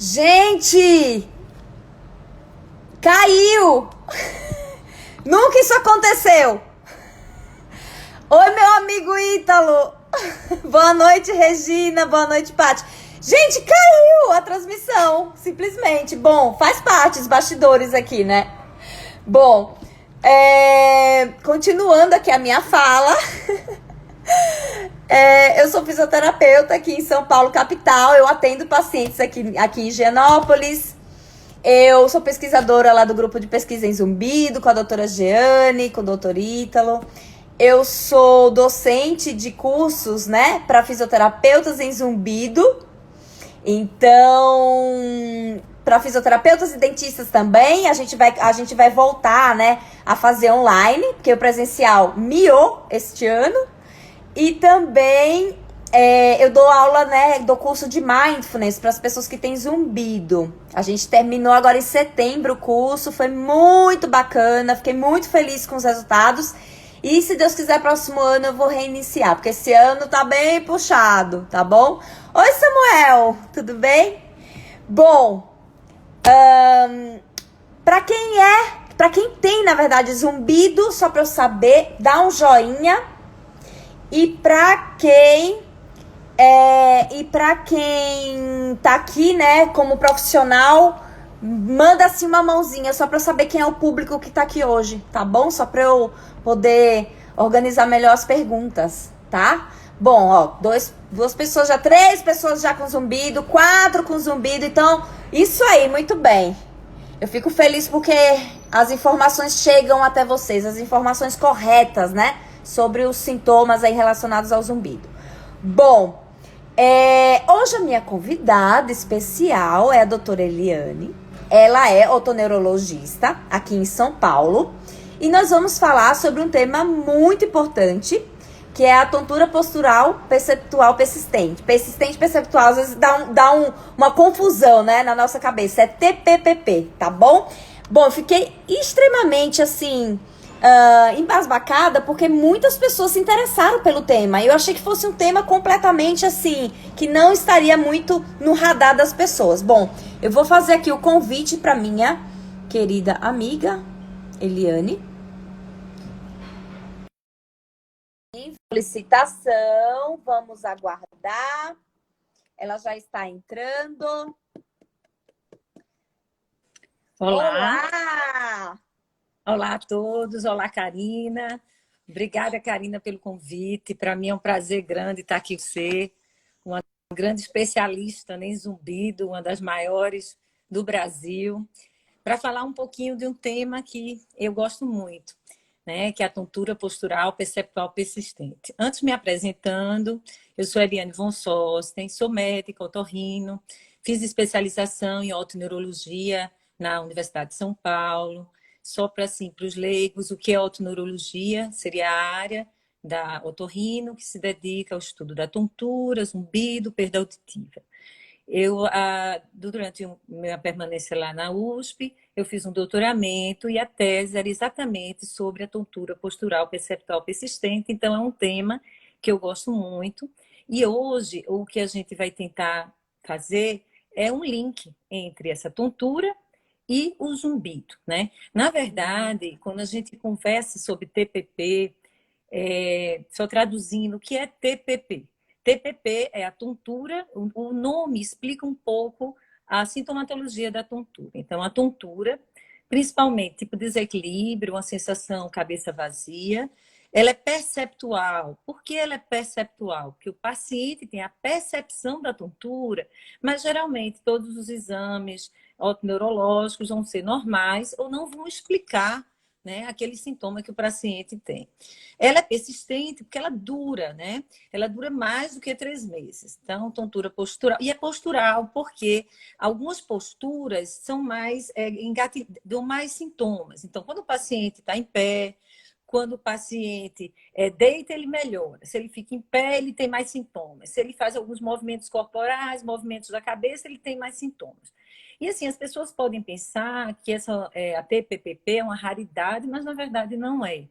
Gente! Caiu! Nunca isso aconteceu! Oi, meu amigo Ítalo! Boa noite, Regina! Boa noite, Paty! Gente, caiu a transmissão! Simplesmente. Bom, faz parte dos bastidores aqui, né? Bom, continuando aqui a minha fala... eu sou fisioterapeuta aqui em São Paulo, capital. Eu atendo pacientes aqui em Higienópolis. Eu sou pesquisadora lá do grupo de pesquisa em Zumbido, com a doutora Jeane, com o doutor Ítalo. Eu sou docente de cursos, né, para fisioterapeutas em Zumbido. Então, para fisioterapeutas e dentistas também, a gente vai voltar, né, a fazer online, porque o presencial miou este ano. E também eu dou aula, né, dou curso de Mindfulness para as pessoas que têm zumbido. A gente terminou agora em setembro o curso, foi muito bacana, fiquei muito feliz com os resultados. E se Deus quiser, próximo ano eu vou reiniciar, porque esse ano tá bem puxado, tá bom? Oi, Samuel, tudo bem? Bom, para quem tem, na verdade, zumbido, só para eu saber, dá um joinha. E pra quem tá aqui, né, como profissional, manda assim uma mãozinha, só pra eu saber quem é o público que tá aqui hoje, tá bom? Só pra eu poder organizar melhor as perguntas, tá? Bom, ó, duas pessoas já, 3 pessoas já com zumbido, 4 com zumbido, então, isso aí, muito bem. Eu fico feliz porque as informações chegam até vocês, as informações corretas, né? Sobre os sintomas aí relacionados ao zumbido. Bom, hoje a minha convidada especial é a doutora Eliane. Ela é otoneurologista aqui em São Paulo. E nós vamos falar sobre um tema muito importante, que é a tontura postural perceptual persistente. Persistente perceptual, às vezes dá uma confusão, né, na nossa cabeça. É TPPP, tá bom? Bom, eu fiquei extremamente, assim... embasbacada, porque muitas pessoas se interessaram pelo tema. Eu achei que fosse um tema completamente assim, que não estaria muito no radar das pessoas. Bom, eu vou fazer aqui o convite para minha querida amiga Eliane. Solicitação, vamos aguardar. Ela já está entrando. Olá! Olá! Olá a todos, olá Karina. Obrigada, Karina, pelo convite. Para mim é um prazer grande estar aqui com você, uma grande especialista em zumbido, uma das maiores do Brasil, para falar um pouquinho de um tema que eu gosto muito, né? Que é a tontura postural perceptual persistente. Antes, me apresentando, eu sou Eliane von Sosten, sou médica, otorrino, fiz especialização em otoneurologia na Universidade de São Paulo. Só para assim, os leigos, o que é otoneurologia? Seria a área da otorrino que se dedica ao estudo da tontura, zumbido, perda auditiva. Durante minha permanência lá na USP, eu fiz um doutoramento e a tese era exatamente sobre a tontura postural perceptual persistente. Então, é um tema que eu gosto muito. E hoje, o que a gente vai tentar fazer é um link entre essa tontura e o zumbido, né? Na verdade, quando a gente conversa sobre TPP, só traduzindo, o que é TPP? TPP é a tontura, o nome explica um pouco a sintomatologia da tontura. Então, a tontura, principalmente tipo desequilíbrio, uma sensação cabeça vazia, ela é perceptual. Por que ela é perceptual? Porque o paciente tem a percepção da tontura, mas geralmente todos os exames neurológicos vão ser normais ou não vão explicar, né, aquele sintoma que o paciente tem. Ela é persistente porque ela dura, né? Ela dura mais do que 3 meses. Então, tontura postural. E é postural porque algumas posturas são mais, dão mais sintomas. Então, quando o paciente está em pé, quando o paciente deita, ele melhora. Se ele fica em pé, ele tem mais sintomas. Se ele faz alguns movimentos corporais, movimentos da cabeça, ele tem mais sintomas. E assim, as pessoas podem pensar que a TPPP é uma raridade, mas na verdade não é.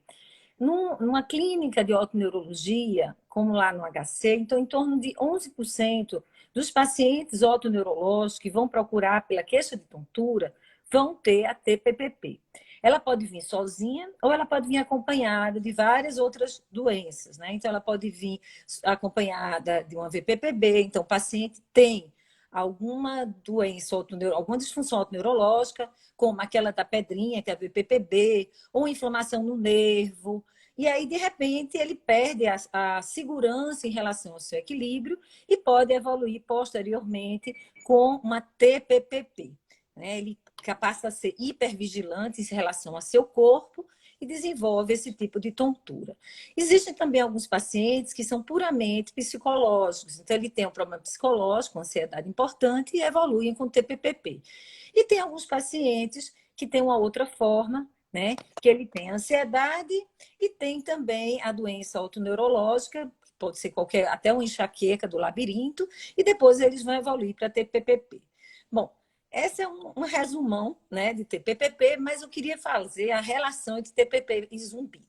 Numa clínica de otoneurologia, como lá no HC, então em torno de 11% dos pacientes otoneurológicos que vão procurar pela queixa de tontura vão ter a TPPP. Ela pode vir sozinha ou ela pode vir acompanhada de várias outras doenças, né? Então, ela pode vir acompanhada de uma VPPB. Então, o paciente tem alguma doença, alguma disfunção autoneurológica, como aquela da pedrinha, que é a VPPB, ou inflamação no nervo. E aí, de repente, ele perde a segurança em relação ao seu equilíbrio e pode evoluir posteriormente com uma TPPP. Né? Ele passa a ser hipervigilante em relação ao seu corpo e desenvolve esse tipo de tontura. Existem também alguns pacientes que são puramente psicológicos. Então, ele tem um problema psicológico, uma ansiedade importante e evoluem com TPPP. E tem alguns pacientes que têm uma outra forma, né? Que ele tem ansiedade e tem também a doença autoneurológica, pode ser qualquer, até uma enxaqueca do labirinto, e depois eles vão evoluir para TPPP. Bom, esse é um resumão, né, de TPPP, mas eu queria fazer a relação entre TPP e zumbido.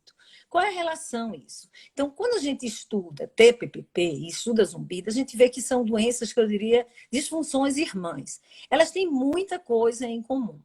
Qual é a relação isso? Então, quando a gente estuda TPPP e estuda zumbido, a gente vê que são doenças que eu diria disfunções irmãs. Elas têm muita coisa em comum.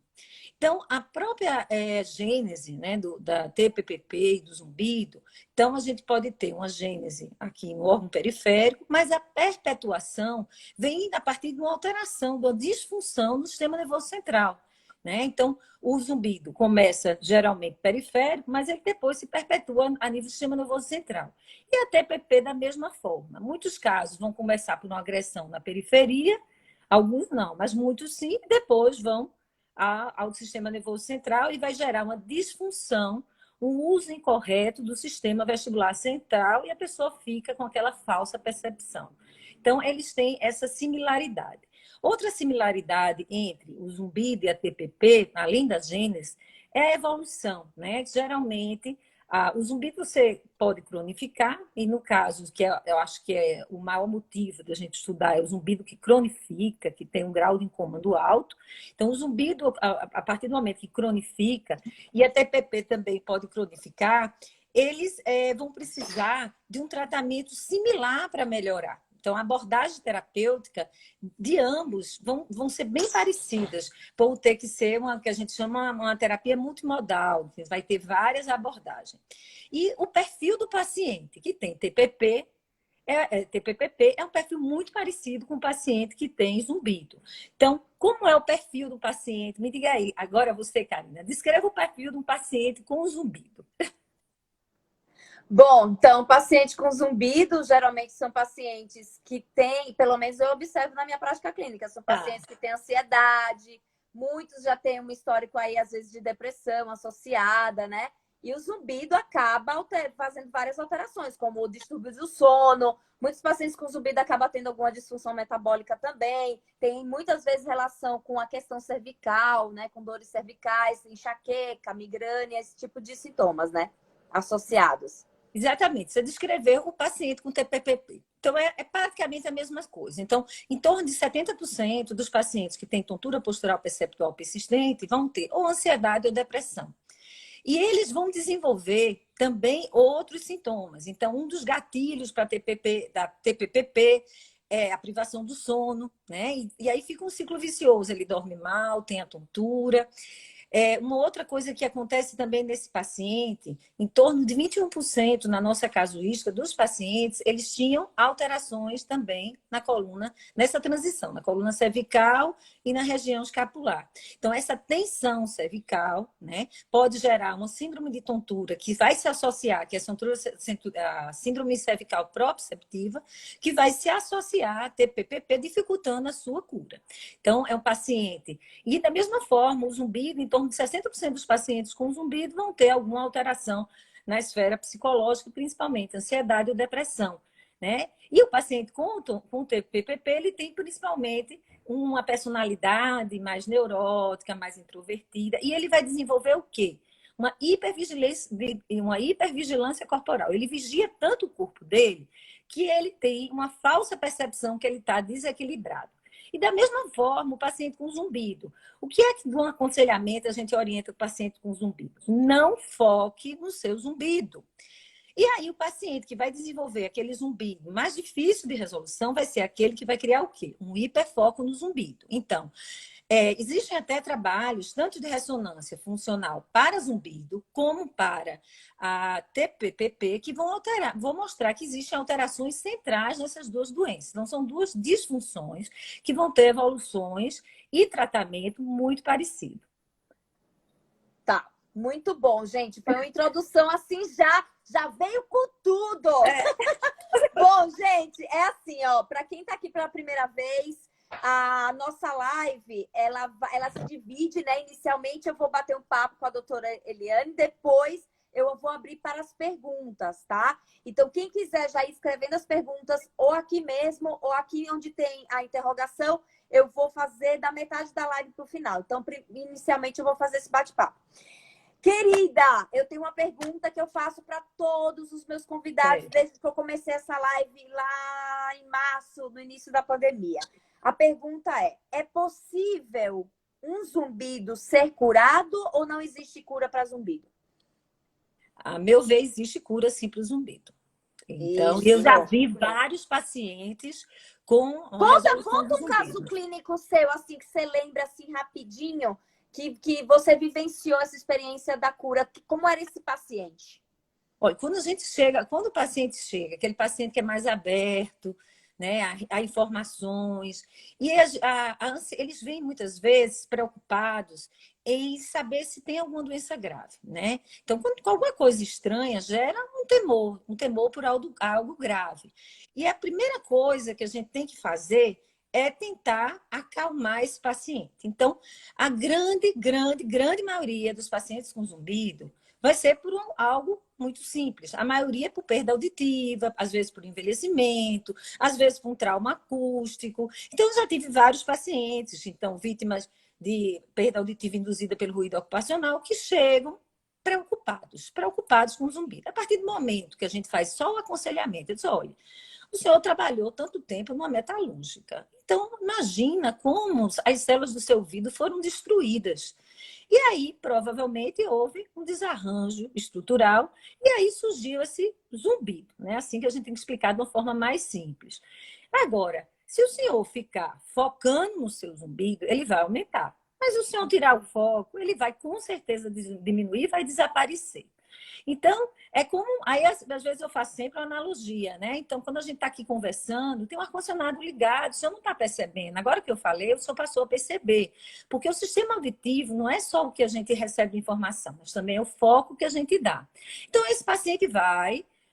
Então, a própria gênese, né, da TPPP e do zumbido, então a gente pode ter uma gênese aqui no órgão periférico, mas a perpetuação vem a partir de uma alteração, de uma disfunção no sistema nervoso central. Né? Então, o zumbido começa geralmente periférico, mas ele depois se perpetua a nível do sistema nervoso central. E a TPP da mesma forma. Muitos casos vão começar por uma agressão na periferia, alguns não, mas muitos sim, e depois vão ao sistema nervoso central e vai gerar uma disfunção, um uso incorreto do sistema vestibular central e a pessoa fica com aquela falsa percepção. Então, eles têm essa similaridade. Outra similaridade entre o zumbido e a TPP, além das gêneses, é a evolução, né? Geralmente, o zumbido você pode cronificar, e no caso, eu acho que é o maior motivo da gente estudar, é o zumbido que cronifica, que tem um grau de incômodo alto. Então, o zumbido, a partir do momento que cronifica, e a TPP também pode cronificar, eles vão precisar de um tratamento similar para melhorar. Então, a abordagem terapêutica de ambos vão ser bem parecidas, por ter que ser uma que a gente chama uma terapia multimodal, que vai ter várias abordagens. E o perfil do paciente que tem TPPP é um perfil muito parecido com o paciente que tem zumbido. Então, como é o perfil do paciente? Me diga aí, agora você, Karina, descreva o perfil de um paciente com zumbido. Bom, então, paciente com zumbido, geralmente são pacientes que têm, pelo menos eu observo na minha prática clínica, são pacientes que têm ansiedade, muitos já têm um histórico aí, às vezes, de depressão associada, né? E o zumbido acaba fazendo várias alterações, como o distúrbio do sono. Muitos pacientes com zumbido acabam tendo alguma disfunção metabólica também. Tem muitas vezes relação com a questão cervical, né? Com dores cervicais, enxaqueca, migrânia, esse tipo de sintomas, né? Associados. Exatamente, você descreveu o paciente com TPPP. Então, é praticamente a mesma coisa. Então, em torno de 70% dos pacientes que têm tontura postural perceptual persistente vão ter ou ansiedade ou depressão. E eles vão desenvolver também outros sintomas. Então, um dos gatilhos para da TPPP é a privação do sono, né? E aí fica um ciclo vicioso. Ele dorme mal, tem a tontura. Uma outra coisa que acontece também nesse paciente, em torno de 21% na nossa casuística dos pacientes, eles tinham alterações também na coluna, nessa transição, na coluna cervical e na região escapular. Então, essa tensão cervical, né, pode gerar uma síndrome de tontura que vai se associar, que é a síndrome cervical proprioceptiva, que vai se associar a TPPP, dificultando a sua cura. Então, é um paciente. E da mesma forma, o zumbido, em torno de 60% dos pacientes com zumbido vão ter alguma alteração na esfera psicológica, principalmente ansiedade ou depressão, né? E o paciente com TPPP, ele tem principalmente uma personalidade mais neurótica, mais introvertida, e ele vai desenvolver o quê? Uma hipervigilância corporal. Ele vigia tanto o corpo dele que ele tem uma falsa percepção que ele está desequilibrado. E da mesma forma, o paciente com zumbido. O que é que no aconselhamento a gente orienta o paciente com zumbido? Não foque no seu zumbido. E aí o paciente que vai desenvolver aquele zumbido mais difícil de resolução vai ser aquele que vai criar o quê? Um hiperfoco no zumbido. Então, existem até trabalhos, tanto de ressonância funcional para zumbido, como para a TPPP, que vão mostrar que existem alterações centrais nessas duas doenças. Então, são duas disfunções que vão ter evoluções e tratamento muito parecido. Tá, muito bom, gente. Foi uma introdução assim, já veio com tudo. Bom, gente, é assim, ó, para quem tá aqui pela primeira vez, a nossa live, ela se divide, né? Inicialmente eu vou bater um papo com a doutora Eliane, depois eu vou abrir para as perguntas, tá? Então, quem quiser já ir escrevendo as perguntas, ou aqui mesmo, ou aqui onde tem a interrogação, eu vou fazer da metade da live para o final. Então, inicialmente eu vou fazer esse bate-papo. Querida, eu tenho uma pergunta que eu faço para todos os meus convidados desde que eu comecei essa live lá em março, no início da pandemia. A pergunta é possível um zumbido ser curado ou não existe cura para zumbido? A meu ver, existe cura sim para o zumbido. Então, Isso. eu já vi vários pacientes com Conta um caso clínico seu, assim, que você lembra assim rapidinho, que você vivenciou essa experiência da cura. Como era esse paciente? Olha, quando o paciente chega, aquele paciente que é mais aberto, né, a informações, e eles vêm muitas vezes preocupados em saber se tem alguma doença grave, né? Então, quando alguma coisa estranha gera um temor por algo grave. E a primeira coisa que a gente tem que fazer é tentar acalmar esse paciente. Então, a grande maioria dos pacientes com zumbido vai ser por algo muito simples. A maioria é por perda auditiva, às vezes por envelhecimento, às vezes por um trauma acústico. Então, eu já tive vários pacientes, então, vítimas de perda auditiva induzida pelo ruído ocupacional, que chegam preocupados com o zumbido. A partir do momento que a gente faz só o aconselhamento, eu disse, olha, o senhor trabalhou tanto tempo numa metalúrgica. Então, imagina como as células do seu ouvido foram destruídas. E aí, provavelmente, houve um desarranjo estrutural e aí surgiu esse zumbido, né? Assim que a gente tem que explicar de uma forma mais simples. Agora, se o senhor ficar focando no seu zumbido, ele vai aumentar. Mas se o senhor tirar o foco, ele vai com certeza diminuir, vai desaparecer. Então, é como. Aí, às vezes, eu faço sempre uma analogia, né? Então, quando a gente está aqui conversando, tem um ar-condicionado ligado, o senhor não está percebendo. Agora que eu falei, o senhor passou a perceber. Porque o sistema auditivo não é só o que a gente recebe de informação, mas também é o foco que a gente dá. Então, esse paciente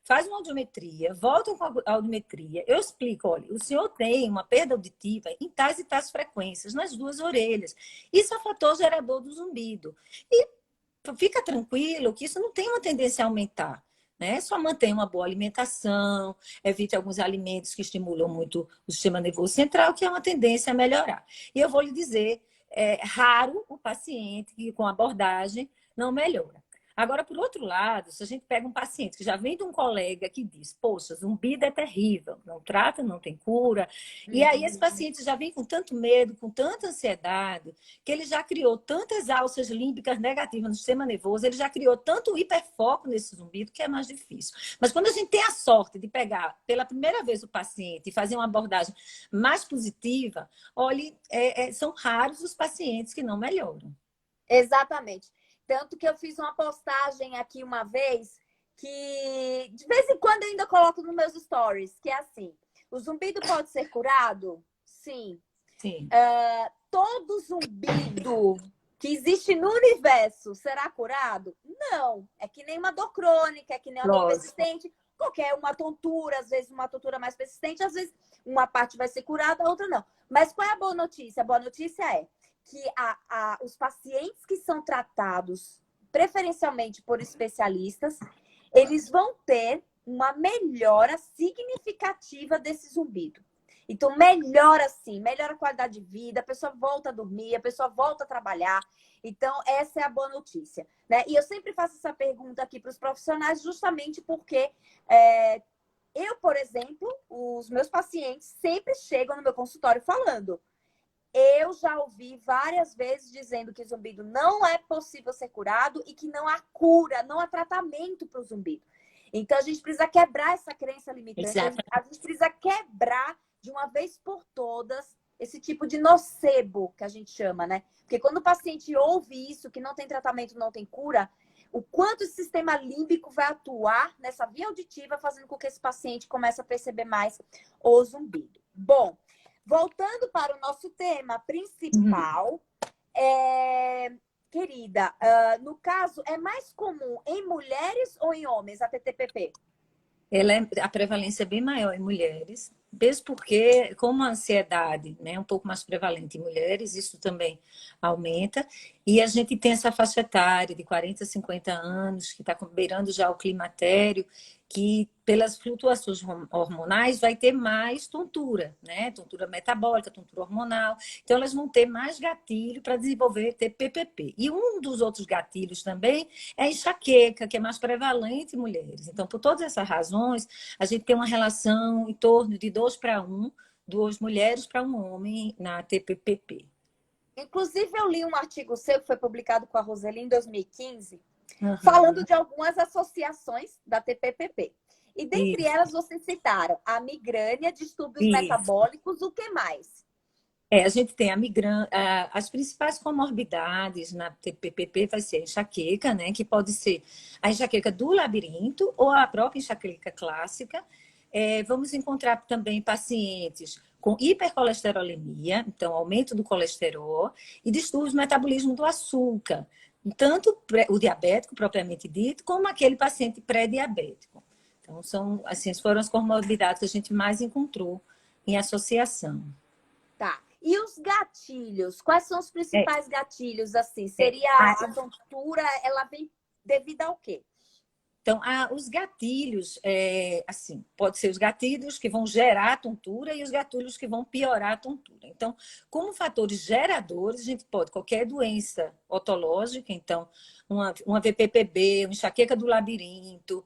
faz uma audiometria, volta com a audiometria. Eu explico, olha, o senhor tem uma perda auditiva em tais e tais frequências, nas duas orelhas. Isso é fator gerador do zumbido. E fica tranquilo que isso não tem uma tendência a aumentar. Né? Só mantenha uma boa alimentação, evite alguns alimentos que estimulam muito o sistema nervoso central, que é uma tendência a melhorar. E eu vou lhe dizer, é raro o paciente que com abordagem não melhora. Agora, por outro lado, se a gente pega um paciente que já vem de um colega que diz, poxa, zumbido é terrível, não trata, não tem cura, e aí esse paciente já vem com tanto medo, com tanta ansiedade, que ele já criou tantas alças límbicas negativas no sistema nervoso, ele já criou tanto hiperfoco nesse zumbido que é mais difícil. Mas quando a gente tem a sorte de pegar pela primeira vez o paciente e fazer uma abordagem mais positiva, olhe, são raros os pacientes que não melhoram. Exatamente. Tanto que eu fiz uma postagem aqui uma vez, que de vez em quando eu ainda coloco nos meus stories, que é assim, o zumbido pode ser curado? Sim. Sim. Todo zumbido que existe no universo será curado? Não. É que nem uma dor crônica, é que nem uma dor persistente, qualquer uma tontura, às vezes uma tontura mais persistente, às vezes uma parte vai ser curada, a outra não. Mas qual é a boa notícia? A boa notícia é que os pacientes que são tratados preferencialmente por especialistas, eles vão ter uma melhora significativa desse zumbido. Então, melhora sim, melhora a qualidade de vida, a pessoa volta a dormir, a pessoa volta a trabalhar. Então, essa é a boa notícia. Né? E eu sempre faço essa pergunta aqui para os profissionais, justamente porque eu, por exemplo, os meus pacientes sempre chegam no meu consultório falando: eu já ouvi várias vezes dizendo que zumbido não é possível ser curado e que não há cura, não há tratamento para o zumbido. Então, a gente precisa quebrar essa crença limitante. Exato. A gente precisa quebrar de uma vez por todas esse tipo de nocebo que a gente chama, né? Porque quando o paciente ouve isso, que não tem tratamento, não tem cura, o quanto o sistema límbico vai atuar nessa via auditiva, fazendo com que esse paciente comece a perceber mais o zumbido. Bom, voltando para o nosso tema principal, querida, no caso, é mais comum em mulheres ou em homens a TTPP? A prevalência é bem maior em mulheres, mesmo porque, como a ansiedade, né, é um pouco mais prevalente em mulheres, isso também aumenta. E a gente tem essa faixa etária de 40 a 50 anos, que está beirando já o climatério, que pelas flutuações hormonais vai ter mais tontura, né? Tontura metabólica, tontura hormonal. Então, elas vão ter mais gatilho para desenvolver TPPP. E um dos outros gatilhos também é a enxaqueca, que é mais prevalente em mulheres. Então, por todas essas razões, a gente tem uma relação em torno de 2:1, 2 mulheres para um homem na TPPP. Inclusive, eu li um artigo seu que foi publicado com a Roseli em 2015, Uhum. falando de algumas associações da TPPP. E dentre elas, vocês citaram a migrânia, distúrbios metabólicos, o que mais? A gente tem a migrânia, as principais comorbidades na TPPP vai ser a enxaqueca, né? Que pode ser a enxaqueca do labirinto ou a própria enxaqueca clássica. Vamos encontrar também pacientes com hipercolesterolemia, então aumento do colesterol, e distúrbios do metabolismo do açúcar, tanto o diabético propriamente dito, como aquele paciente pré-diabético. Então, foram as comorbidades que a gente mais encontrou em associação. Tá. E os gatilhos? Quais são os principais gatilhos, assim? Seria a tontura, ela vem devido ao quê? Então, os gatilhos, assim, pode ser os gatilhos que vão gerar a tontura e os gatilhos que vão piorar a tontura. Então, como fatores geradores, a gente pode, qualquer doença otológica, então, uma VPPB, uma enxaqueca do labirinto,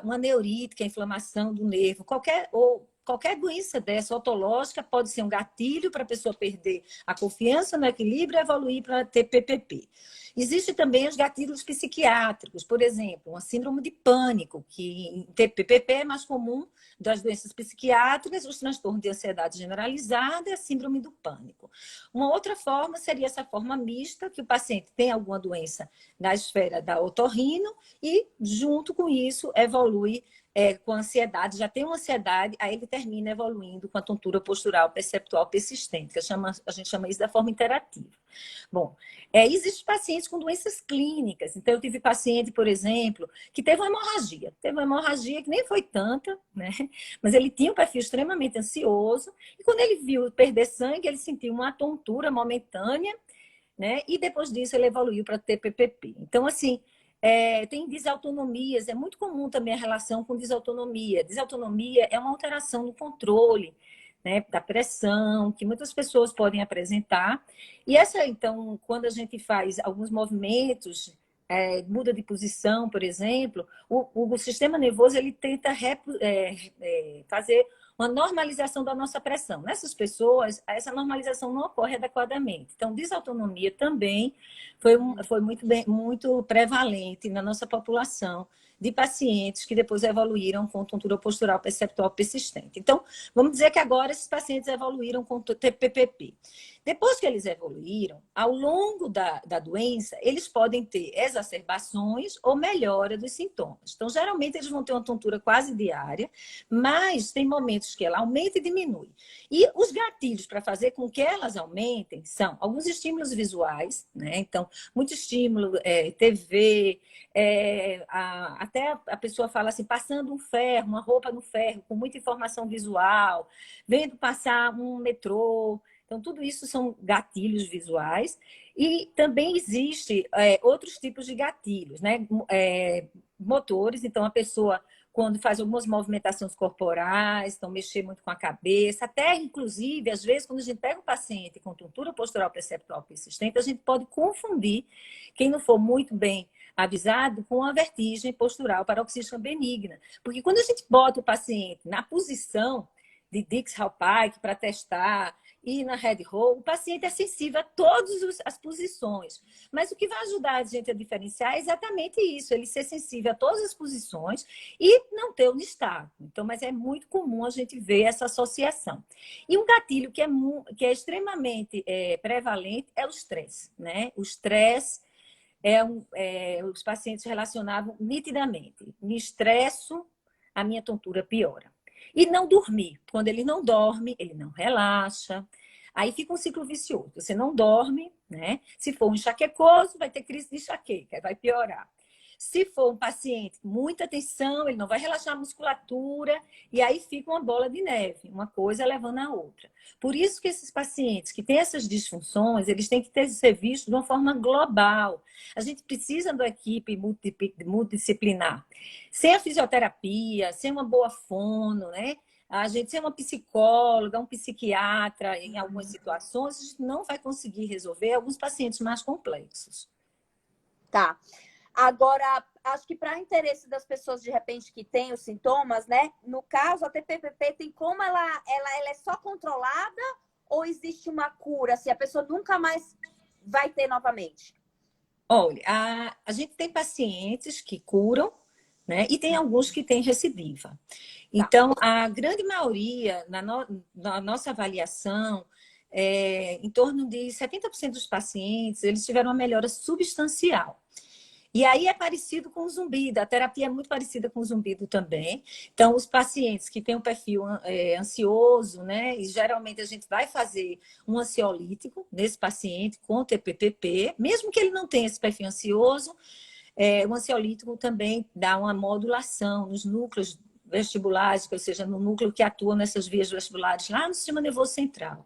uma neurite, que é a inflamação do nervo, qualquer doença dessa otológica pode ser um gatilho para a pessoa perder a confiança no equilíbrio e evoluir para TPPP. Existem também os gatilhos psiquiátricos, por exemplo, uma síndrome de pânico, que em TPPP é mais comum das doenças psiquiátricas, os transtornos de ansiedade generalizada e a síndrome do pânico. Uma outra forma seria essa forma mista, que o paciente tem alguma doença na esfera da otorrino e, junto com isso, evolui com ansiedade, já tem uma ansiedade, aí ele termina evoluindo com a tontura postural perceptual persistente, que a gente chama isso da forma interativa. Bom, existem pacientes com doenças clínicas. Então, eu tive paciente, por exemplo, que teve uma hemorragia que nem foi tanta, né? Mas ele tinha um perfil extremamente ansioso, e quando ele viu perder sangue, ele sentiu uma tontura momentânea, né? E depois disso ele evoluiu para TPPP. Então, assim, tem desautonomias, é muito comum também a relação com desautonomia. Desautonomia é uma alteração no controle, né, da pressão, que muitas pessoas podem apresentar. E então, quando a gente faz alguns movimentos, muda de posição, por exemplo, o sistema nervoso ele tenta fazer uma normalização da nossa pressão. Nessas pessoas, essa normalização não ocorre adequadamente. Então, desautonomia também foi muito prevalente na nossa população de pacientes que depois evoluíram com tontura postural perceptual persistente. Então, vamos dizer que agora esses pacientes evoluíram com TPPP. Depois que eles evoluíram, ao longo da doença, eles podem ter exacerbações ou melhora dos sintomas. Então, geralmente, eles vão ter uma tontura quase diária, mas tem momentos que ela aumenta e diminui. E os gatilhos para fazer com que elas aumentem são alguns estímulos visuais, né? Então, muito estímulo, TV, até a pessoa fala assim, passando um ferro, uma roupa no ferro, com muita informação visual, vendo passar um metrô. Então, tudo isso são gatilhos visuais. E também existe outros tipos de gatilhos, né? Motores, então a pessoa, quando faz algumas movimentações corporais, então mexer muito com a cabeça, até inclusive, às vezes, quando a gente pega um paciente com tontura postural perceptual persistente, a gente pode confundir, quem não for muito bem avisado, com a vertigem postural paroxística benigna. Porque quando a gente bota o paciente na posição de Dix-Hallpike para testar e na head roll, o paciente é sensível a todas as posições. Mas o que vai ajudar a gente a diferenciar é exatamente isso, ele ser sensível a todas as posições e não ter o nistagmo. Então, mas é muito comum a gente ver essa associação. E um gatilho que é extremamente prevalente é o estresse, né? O estresse os pacientes relacionavam nitidamente. Me estresso, a minha tontura piora. E não dormir. Quando ele não dorme, ele não relaxa. Aí fica um ciclo vicioso. Você não dorme, né? Se for um enxaquecoso, vai ter crise de enxaqueca, vai piorar. Se for um paciente com muita tensão, ele não vai relaxar a musculatura e aí fica uma bola de neve, uma coisa levando a outra. Por isso que esses pacientes que têm essas disfunções, eles têm que ser vistos de uma forma global. A gente precisa de uma equipe multidisciplinar. Sem a fisioterapia, sem uma boa fono, né? A gente sem uma psicóloga, um psiquiatra, em algumas situações, a gente não vai conseguir resolver alguns pacientes mais complexos. Tá. Agora, acho que para interesse das pessoas, de repente, que têm os sintomas, né? No caso, a TPPP tem como ela é só controlada ou existe uma cura? Se a pessoa nunca mais vai ter novamente? Olha, a gente tem pacientes que curam, né? E tem alguns que têm recidiva. Então, a grande maioria, na nossa avaliação, em torno de 70% dos pacientes, eles tiveram uma melhora substancial. E aí é parecido com o zumbido, a terapia é muito parecida com o zumbido também. Então, os pacientes que têm um perfil ansioso, né? E geralmente a gente vai fazer um ansiolítico nesse paciente com TPPP, mesmo que ele não tenha esse perfil ansioso, o ansiolítico também dá uma modulação nos núcleos vestibulares, ou seja, no núcleo que atua nessas vias vestibulares, lá no sistema nervoso central.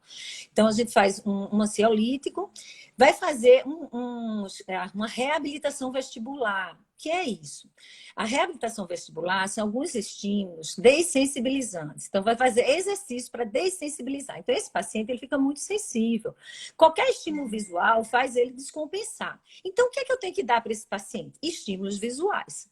Então, a gente faz um ansiolítico, vai fazer uma reabilitação vestibular. Que é isso? A reabilitação vestibular são alguns estímulos dessensibilizantes. Então, vai fazer exercício para dessensibilizar. Então, esse paciente ele fica muito sensível. Qualquer estímulo visual faz ele descompensar. Então, o que é que eu tenho que dar para esse paciente? Estímulos visuais.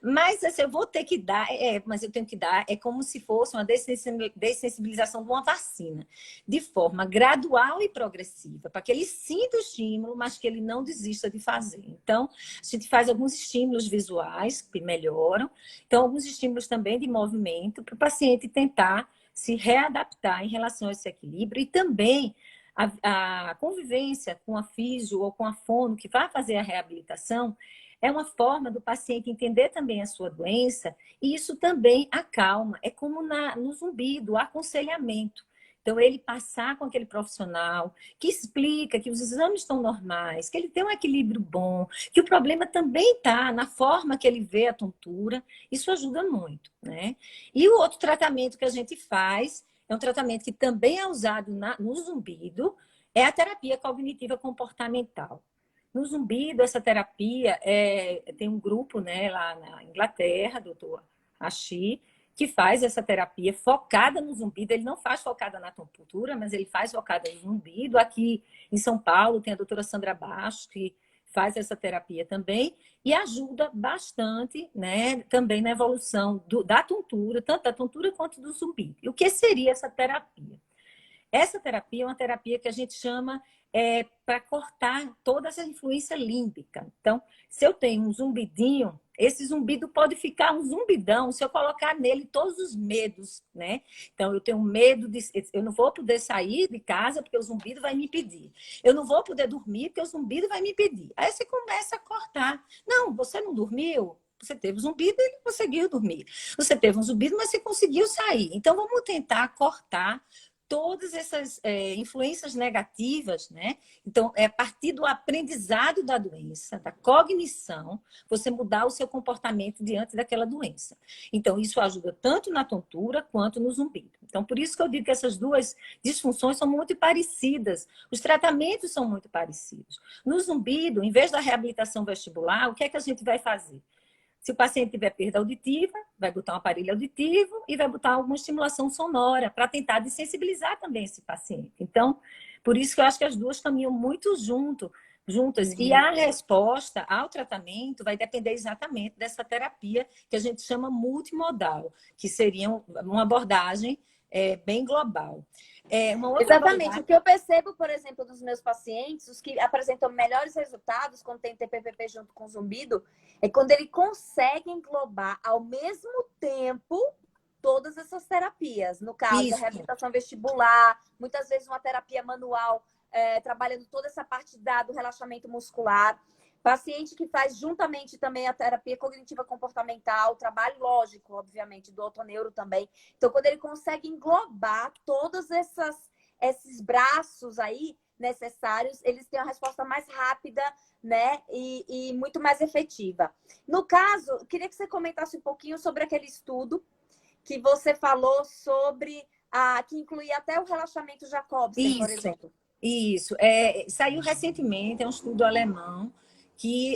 Mas assim, eu vou ter que dar, mas eu tenho que dar, é como se fosse uma dessensibilização de uma vacina, de forma gradual e progressiva, para que ele sinta o estímulo, mas que ele não desista de fazer. Então, a gente faz alguns estímulos visuais que melhoram, então alguns estímulos também de movimento, para o paciente tentar se readaptar em relação a esse equilíbrio e também a convivência com a físio ou com a fono que vai fazer a reabilitação é uma forma do paciente entender também a sua doença e isso também acalma. É como no zumbido, o aconselhamento. Então, ele passar com aquele profissional que explica que os exames estão normais, que ele tem um equilíbrio bom, que o problema também está na forma que ele vê a tontura. Isso ajuda muito, né? E o outro tratamento que a gente faz é um tratamento que também é usado no zumbido, é a terapia cognitiva comportamental. No zumbido, essa terapia tem um grupo, né, lá na Inglaterra, doutor Ashi, que faz essa terapia focada no zumbido. Ele não faz focada na tontura, mas ele faz focada no zumbido. Aqui em São Paulo tem a doutora Sandra Baixo, que faz essa terapia também e ajuda bastante, né, também na evolução da tontura, tanto da tontura quanto do zumbido. E o que seria essa terapia? Essa terapia é uma terapia que a gente chama para cortar toda essa influência límbica. Então, se eu tenho um zumbidinho, esse zumbido pode ficar um zumbidão se eu colocar nele todos os medos, né? Então, eu tenho medo eu não vou poder sair de casa porque o zumbido vai me impedir. Eu não vou poder dormir porque o zumbido vai me impedir. Aí você começa a cortar. Não, você não dormiu? Você teve um zumbido e ele conseguiu dormir. Você teve um zumbido, mas você conseguiu sair. Então, vamos tentar cortar todas essas influências negativas, né? Então, é a partir do aprendizado da doença, da cognição, você mudar o seu comportamento diante daquela doença. Então, isso ajuda tanto na tontura quanto no zumbido. Então, por isso que eu digo que essas duas disfunções são muito parecidas. Os tratamentos são muito parecidos. No zumbido, em vez da reabilitação vestibular, o que é que a gente vai fazer? Se o paciente tiver perda auditiva, vai botar um aparelho auditivo e vai botar alguma estimulação sonora para tentar desensibilizar também esse paciente. Então, por isso que eu acho que as duas caminham muito juntas. Uhum. E a resposta ao tratamento vai depender exatamente dessa terapia que a gente chama multimodal, que seria uma abordagem bem global. Uma outra Exatamente. abordagem... O que eu percebo, por exemplo, dos meus pacientes, os que apresentam melhores resultados quando tem TPPP junto com zumbido, é quando ele consegue englobar ao mesmo tempo todas essas terapias. No caso, a Isso. reabilitação vestibular, muitas vezes uma terapia manual, trabalhando toda essa parte do relaxamento muscular. Paciente que faz juntamente também a terapia cognitiva comportamental, trabalho lógico, obviamente, do otoneuro também. Então, quando ele consegue englobar todos esses braços aí necessários, eles têm uma resposta mais rápida, né? E muito mais efetiva. No caso, eu queria que você comentasse um pouquinho sobre aquele estudo que você falou sobre, que incluía até o relaxamento Jacobsen, por exemplo. Isso. Saiu recentemente, é um estudo alemão, que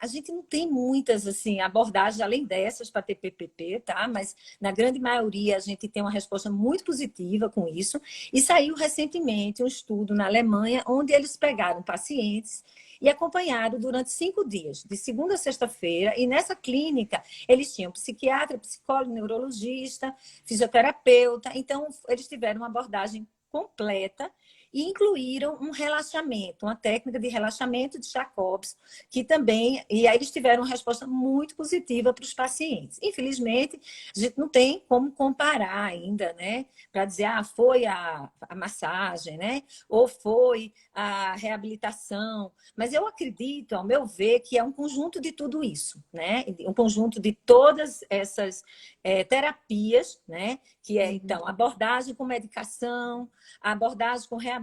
a gente não tem muitas assim, abordagens além dessas para ter PPP, tá? Mas na grande maioria a gente tem uma resposta muito positiva com isso. E saiu recentemente um estudo na Alemanha, onde eles pegaram pacientes e acompanharam durante 5 dias, de segunda a sexta-feira. E nessa clínica eles tinham psiquiatra, psicólogo, neurologista, fisioterapeuta. Então eles tiveram uma abordagem completa e incluíram um relaxamento, uma técnica de relaxamento de Jacobson, que também, e aí eles tiveram uma resposta muito positiva para os pacientes. Infelizmente, a gente não tem como comparar ainda, né? Para dizer, foi a massagem, né? Ou foi a reabilitação. Mas eu acredito, ao meu ver, que é um conjunto de tudo isso, né? Um conjunto de todas essas terapias, né? Que é, então, abordagem com medicação, a abordagem com reabilitação,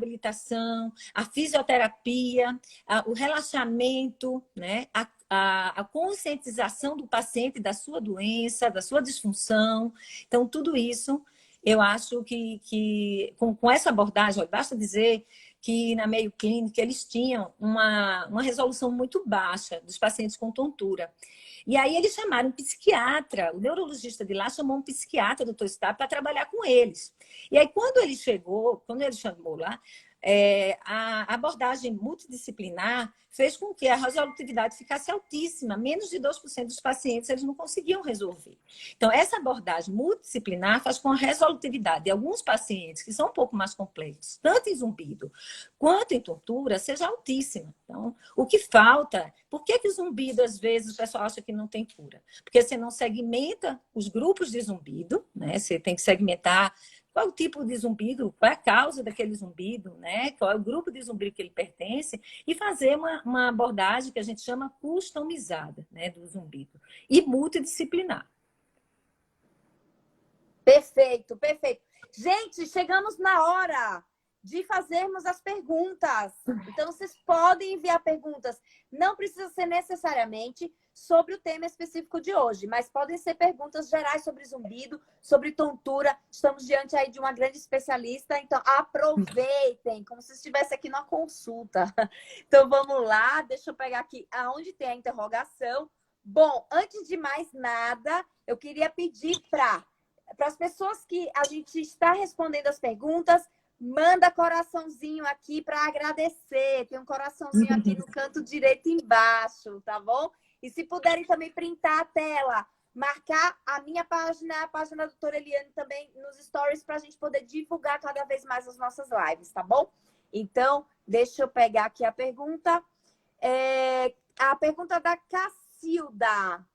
a fisioterapia, o relaxamento, né? A conscientização do paciente da sua doença, da sua disfunção. Então, tudo isso, eu acho que com essa abordagem, basta dizer que na meio clínica eles tinham uma resolução muito baixa dos pacientes com tontura. E aí eles chamaram um psiquiatra, o neurologista de lá chamou um psiquiatra, doutor Stab, para trabalhar com eles. E aí quando ele chamou lá, a abordagem multidisciplinar fez com que a resolutividade ficasse altíssima. Menos de 2% dos pacientes eles não conseguiam resolver. Então, essa abordagem multidisciplinar faz com a resolutividade de alguns pacientes, que são um pouco mais complexos, tanto em zumbido quanto em tontura, seja altíssima. Então, o que falta... Por que o zumbido, às vezes, o pessoal acha que não tem cura? Porque você não segmenta os grupos de zumbido, né? Você tem que segmentar qual é o tipo de zumbido, qual é a causa daquele zumbido, né? Qual é o grupo de zumbido que ele pertence, e fazer uma abordagem que a gente chama customizada, né, do zumbido, e multidisciplinar. Perfeito, perfeito. Gente, chegamos na hora de fazermos as perguntas. Então, vocês podem enviar perguntas. Não precisa ser necessariamente sobre o tema específico de hoje, mas podem ser perguntas gerais sobre zumbido, sobre tontura. Estamos diante aí de uma grande especialista, então aproveitem, como se estivesse aqui numa consulta. Então, vamos lá, deixa eu pegar aqui aonde tem a interrogação. Bom, antes de mais nada, eu queria pedir para as pessoas que a gente está respondendo as perguntas, manda coraçãozinho aqui para agradecer. Tem um coraçãozinho aqui no canto direito embaixo, tá bom? E se puderem também printar a tela, marcar a minha página, a página da doutora Eliane também nos stories, para a gente poder divulgar cada vez mais as nossas lives, tá bom? Então, deixa eu pegar aqui a pergunta. A pergunta da Cacilda.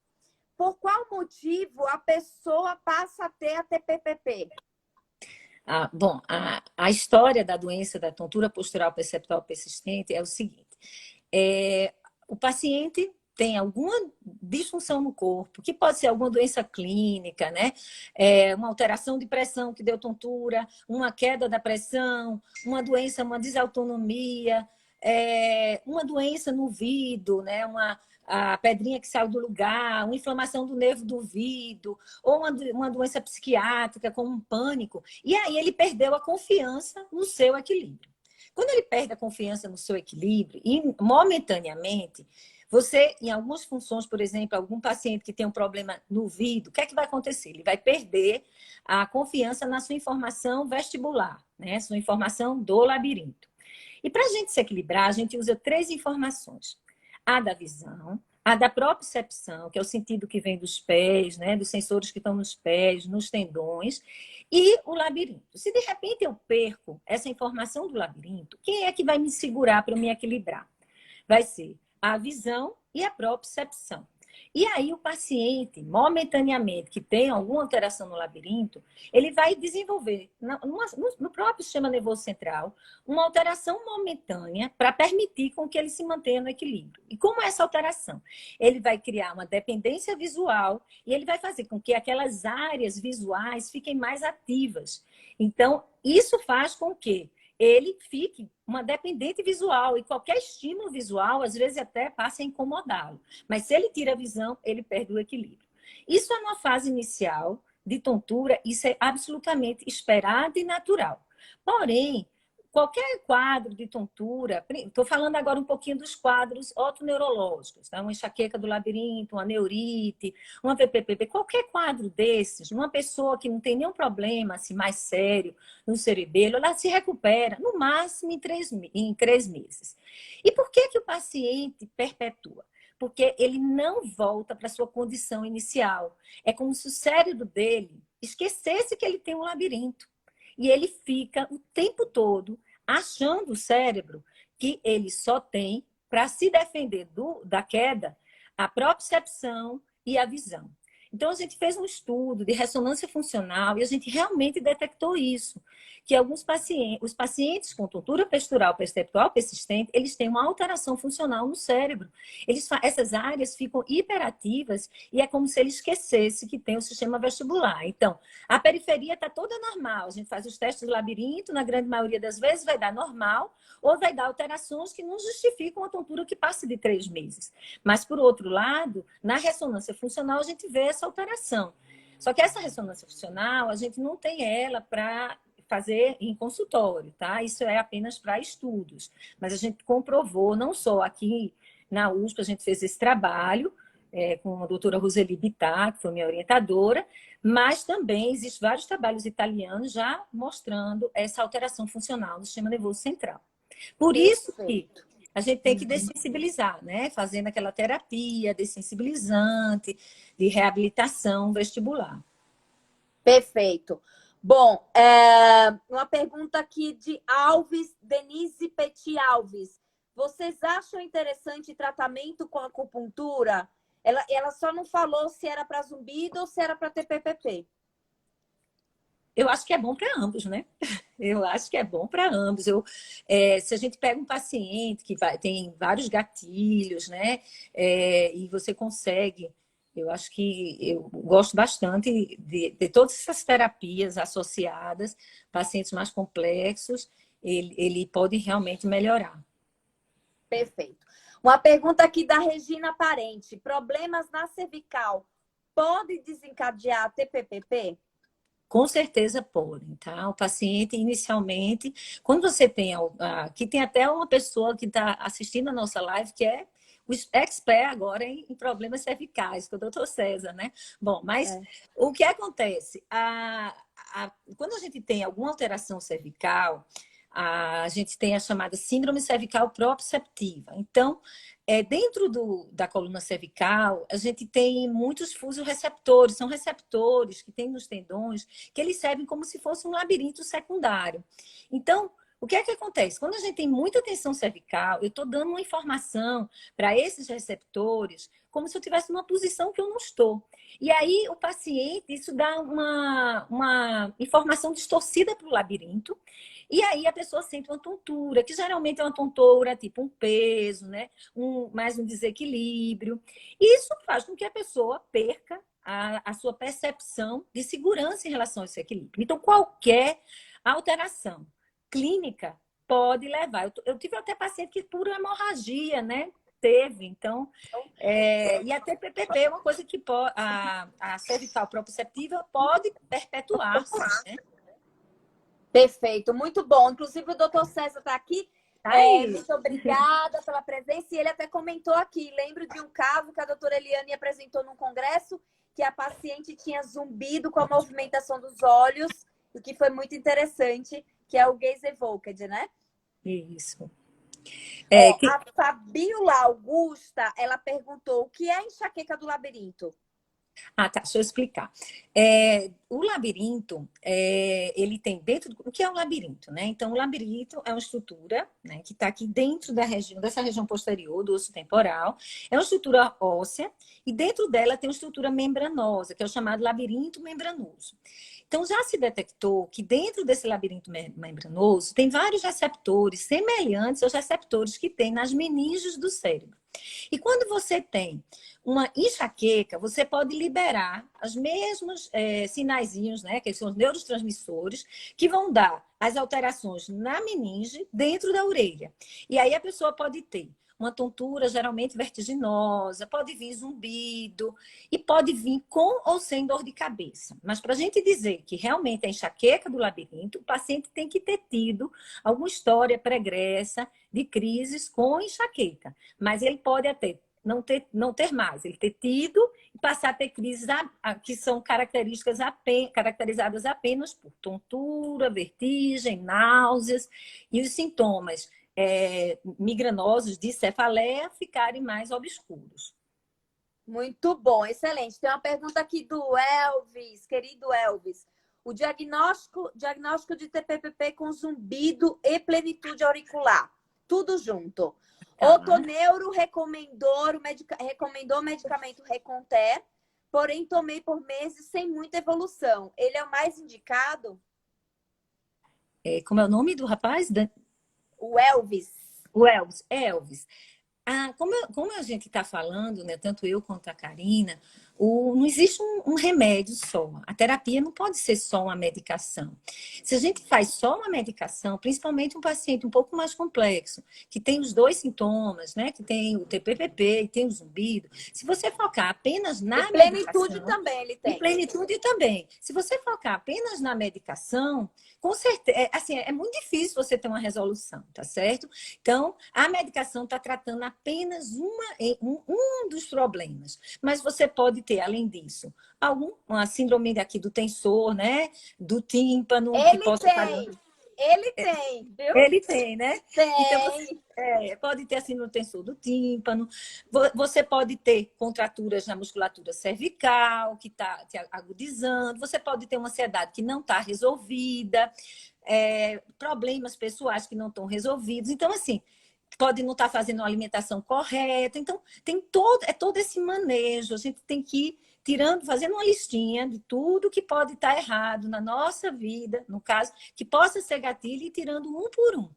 Por qual motivo a pessoa passa a ter a TPPP? Bom, a história da doença da tontura postural perceptual persistente é o seguinte. O paciente tem alguma disfunção no corpo, que pode ser alguma doença clínica, né? Uma alteração de pressão que deu tontura, uma queda da pressão, uma doença, uma desautonomia, uma doença no ouvido, né? A pedrinha que saiu do lugar, uma inflamação do nervo do ouvido, ou uma doença psiquiátrica, como um pânico. E aí ele perdeu a confiança no seu equilíbrio. Quando ele perde a confiança no seu equilíbrio, e momentaneamente, você, em algumas funções, por exemplo, algum paciente que tem um problema no ouvido, o que é que vai acontecer? Ele vai perder a confiança na sua informação vestibular, né? Sua informação do labirinto. E para a gente se equilibrar, a gente usa 3 informações. A da visão, A da propriocepção, que é o sentido que vem dos pés, né? Dos sensores que estão nos pés, nos tendões, e o labirinto. Se de repente eu perco essa informação do labirinto, quem é que vai me segurar para me equilibrar? Vai ser a visão e a propriocepção. E aí o paciente, momentaneamente, que tem alguma alteração no labirinto, ele vai desenvolver, no próprio sistema nervoso central, uma alteração momentânea para permitir com que ele se mantenha no equilíbrio. E como é essa alteração? Ele vai criar uma dependência visual e ele vai fazer com que aquelas áreas visuais fiquem mais ativas. Então, isso faz com que ele fique uma dependente visual e qualquer estímulo visual, às vezes até passa a incomodá-lo. Mas se ele tira a visão, ele perde o equilíbrio. Isso é uma fase inicial de tontura, isso é absolutamente esperado e natural. Porém, qualquer quadro de tontura, estou falando agora um pouquinho dos quadros otoneurológicos, tá? Uma enxaqueca do labirinto, uma neurite, uma VPPP, qualquer quadro desses, uma pessoa que não tem nenhum problema assim, mais sério no cerebelo, ela se recupera no máximo em 3 meses. E por que que o paciente perpetua? Porque ele não volta para a sua condição inicial. É como se o cérebro dele esquecesse que ele tem um labirinto. E ele fica o tempo todo achando o cérebro que ele só tem para se defender da queda a propriocepção e a visão. Então, a gente fez um estudo de ressonância funcional e a gente realmente detectou isso, que alguns pacientes, os pacientes com tontura postural perceptual persistente, eles têm uma alteração funcional no cérebro. Essas áreas ficam hiperativas e é como se ele esquecesse que tem o sistema vestibular. Então, a periferia está toda normal. A gente faz os testes do labirinto, na grande maioria das vezes vai dar normal ou vai dar alterações que não justificam a tontura que passa de 3 meses. Mas, por outro lado, na ressonância funcional, a gente vê essa alteração. Só que essa ressonância funcional, a gente não tem ela para fazer em consultório, tá? Isso é apenas para estudos. Mas a gente comprovou, não só aqui na USP, a gente fez esse trabalho com a doutora Roseli Bittar, que foi minha orientadora, mas também existem vários trabalhos italianos já mostrando essa alteração funcional do sistema nervoso central. Por isso que a gente tem que dessensibilizar, né? Fazendo aquela terapia dessensibilizante, de reabilitação vestibular. Perfeito. Bom, uma pergunta aqui de Alves, Denise Petit Alves. Vocês acham interessante tratamento com acupuntura? Ela só não falou se era para zumbido ou se era para TPPP. Eu acho que é bom para ambos, né? Eu acho que é bom para ambos. Se a gente pega um paciente que tem vários gatilhos, né? E você consegue. Eu acho que eu gosto bastante de todas essas terapias associadas, pacientes mais complexos, ele pode realmente melhorar. Perfeito. Uma pergunta aqui da Regina Parente. Problemas na cervical podem desencadear TPPP? Com certeza podem, tá? O paciente, inicialmente, quando você tem... Aqui tem até uma pessoa que está assistindo a nossa live, que é o expert agora em problemas cervicais, que é o doutor César, né? Bom, mas o que acontece? Quando a gente tem alguma alteração cervical, a gente tem a chamada síndrome cervical proprioceptiva. Então, dentro da coluna cervical, a gente tem muitos fusoreceptores, são receptores que tem nos tendões, que eles servem como se fosse um labirinto secundário. Então, o que é que acontece? Quando a gente tem muita tensão cervical, eu estou dando uma informação para esses receptores como se eu estivesse numa posição que eu não estou. E aí, o paciente, isso dá uma informação distorcida para o labirinto, e aí a pessoa sente uma tontura, que geralmente é uma tontura tipo um peso, né? Mais um desequilíbrio. E isso faz com que a pessoa perca a sua percepção de segurança em relação a esse equilíbrio. Então, qualquer alteração clínica pode levar. Eu tive até paciente que por hemorragia, né? Teve, então, e a TPPP é uma coisa que a cervical proprioceptiva pode perpetuar-se, né? Perfeito, muito bom. Inclusive, o doutor César está aqui. Muito obrigada pela presença. E ele até comentou aqui. Lembro de um caso que a doutora Eliane apresentou num congresso, que a paciente tinha zumbido com a movimentação dos olhos, o que foi muito interessante, que é o gaze evoked, né? Isso. Ó, Que... a Fabiola Augusta, ela perguntou o que é a enxaqueca do labirinto? Ah, tá, deixa eu explicar. O labirinto, ele tem dentro do... O que é um labirinto, né? Então, o labirinto é uma estrutura, né, que está aqui dentro da região, dessa região posterior do osso temporal. É uma estrutura óssea e dentro dela tem uma estrutura membranosa, que é o chamado labirinto membranoso. Então, já se detectou que dentro desse labirinto membranoso tem vários receptores semelhantes aos receptores que tem nas meninges do cérebro. E quando você tem uma enxaqueca, você pode liberar os mesmos sinaizinhos, né, que são os neurotransmissores, que vão dar as alterações na meninge dentro da orelha. E aí a pessoa pode ter uma tontura geralmente vertiginosa, pode vir zumbido e pode vir com ou sem dor de cabeça. Mas para a gente dizer que realmente é enxaqueca do labirinto, o paciente tem que ter tido alguma história pregressa de crises com enxaqueca. Mas ele pode até não ter mais, ele ter tido e passar a ter crises que são caracterizadas apenas por tontura, vertigem, náuseas e os sintomas migranosos de cefaleia ficarem mais obscuros. Muito bom, excelente. Tem uma pergunta aqui do Elvis, querido Elvis. O diagnóstico de TPPP com zumbido e plenitude auricular. Tudo junto. Tá. Otoneuro recomendou o medicamento Reconter, porém tomei por meses sem muita evolução. Ele é o mais indicado? Como é o nome do rapaz? O Elvis. O Elvis. Elvis. Como a gente está falando, né, tanto eu quanto a Karina, não existe um remédio só. A terapia não pode ser só uma medicação. Se a gente faz só uma medicação, principalmente um paciente um pouco mais complexo, que tem os dois sintomas, né, que tem o TPPP e tem o zumbido, se você focar apenas na plenitude medicação... também ele tem. E plenitude também. Se você focar apenas na medicação, com certeza, assim, é muito difícil você ter uma resolução, tá certo? Então, a medicação está tratando apenas um dos problemas. Mas você pode ter, além disso, uma síndrome aqui do tensor, né? Do tímpano. Ele tem. Ele tem, viu? Ele tem, né? Tem. Então, você pode ter a síndrome do tensor do tímpano. Você pode ter contraturas na musculatura cervical, que está te agudizando. Você pode ter uma ansiedade que não está resolvida. Problemas pessoais que não estão resolvidos. Então, assim, pode não estar fazendo uma alimentação correta. Então, tem todo esse manejo. A gente tem que ir fazendo uma listinha de tudo que pode estar errado na nossa vida, no caso, que possa ser gatilho, e tirando um por um.